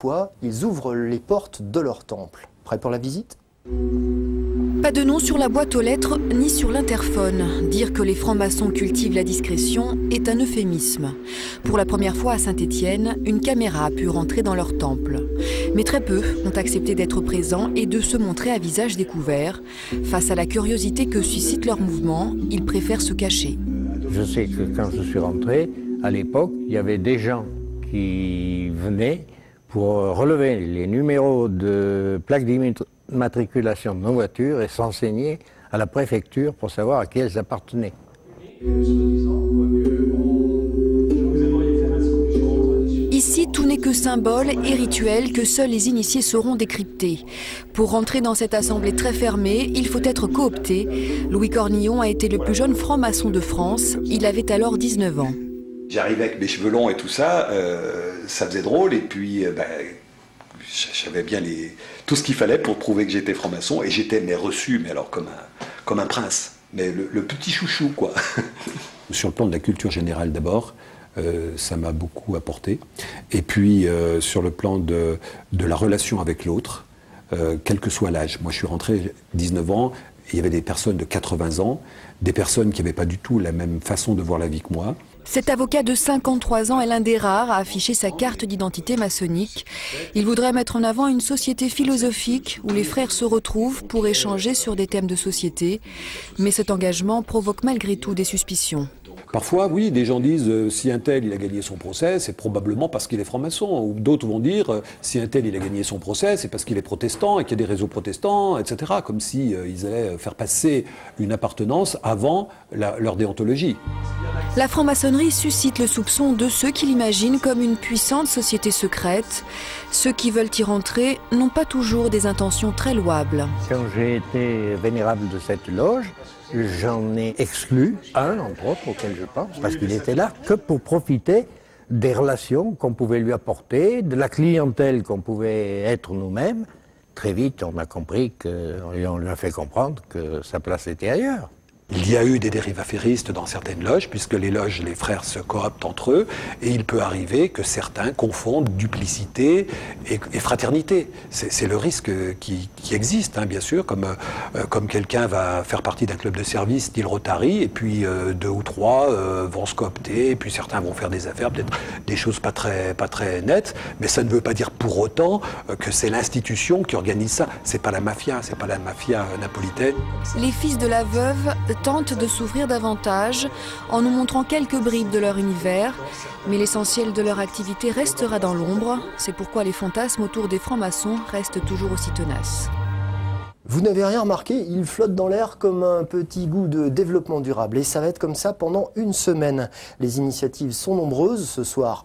fois, ils ouvrent les portes de leur temple. Prêt pour la visite? Pas de nom sur la boîte aux lettres ni sur l'interphone. Dire que les francs-maçons cultivent la discrétion est un euphémisme. Pour la première fois à Saint-Étienne, une caméra a pu rentrer dans leur temple. Mais très peu ont accepté d'être présents et de se montrer à visage découvert. Face à la curiosité que suscite leur mouvement, ils préfèrent se cacher. Je sais que quand je suis rentré, à l'époque, il y avait des gens qui venaient pour relever les numéros de plaques d'immatriculation de nos voitures et s'enseigner à la préfecture pour savoir à qui elles appartenaient. Ici, tout n'est que symbole et rituel que seuls les initiés sauront décrypter. Pour rentrer dans cette assemblée très fermée, il faut être coopté. Louis Cornillon a été le plus jeune franc-maçon de France. Il avait alors 19 ans. J'arrivais avec mes cheveux longs et tout ça, ça faisait drôle. Et puis, j'avais bien tout ce qu'il fallait pour prouver que j'étais franc-maçon. Et j'étais reçu, mais alors comme un prince. Mais le petit chouchou, quoi. Sur le plan de la culture générale d'abord, ça m'a beaucoup apporté. Et puis, sur le plan de la relation avec l'autre, quel que soit l'âge. Moi, je suis rentré 19 ans, et il y avait des personnes de 80 ans, des personnes qui n'avaient pas du tout la même façon de voir la vie que moi. Cet avocat de 53 ans est l'un des rares à afficher sa carte d'identité maçonnique. Il voudrait mettre en avant une société philosophique où les frères se retrouvent pour échanger sur des thèmes de société. Mais cet engagement provoque malgré tout des suspicions. Parfois, oui, des gens disent si un tel il a gagné son procès, c'est probablement parce qu'il est franc-maçon. Ou d'autres vont dire si un tel il a gagné son procès, c'est parce qu'il est protestant et qu'il y a des réseaux protestants, etc. Comme si ils allaient faire passer une appartenance avant leur déontologie. La franc-maçonnerie suscite le soupçon de ceux qui l'imaginent comme une puissante société secrète. Ceux qui veulent y rentrer n'ont pas toujours des intentions très louables. Quand j'ai été vénérable de cette loge, j'en ai exclu un, entre autres, auquel je pense, parce qu'il était là que pour profiter des relations qu'on pouvait lui apporter, de la clientèle qu'on pouvait être nous-mêmes. Très vite, on a compris et on lui a fait comprendre que sa place était ailleurs. Il y a eu des dérives affairistes dans certaines loges, puisque les loges, les frères se cooptent entre eux, et il peut arriver que certains confondent duplicité et fraternité. C'est le risque qui existe, hein, bien sûr, comme quelqu'un va faire partie d'un club de service style Rotary, et puis 2 ou 3 vont se coopter, et puis certains vont faire des affaires, peut-être des choses pas très nettes, mais ça ne veut pas dire pour autant que c'est l'institution qui organise ça. C'est pas la mafia napolitaine. Les fils de la veuve tentent de s'ouvrir davantage en nous montrant quelques bribes de leur univers, mais l'essentiel de leur activité restera dans l'ombre. C'est pourquoi les fantasmes autour des francs-maçons restent toujours aussi tenaces. Vous n'avez rien remarqué, il flotte dans l'air comme un petit goût de développement durable. Et ça va être comme ça pendant une semaine. Les initiatives sont nombreuses ce soir.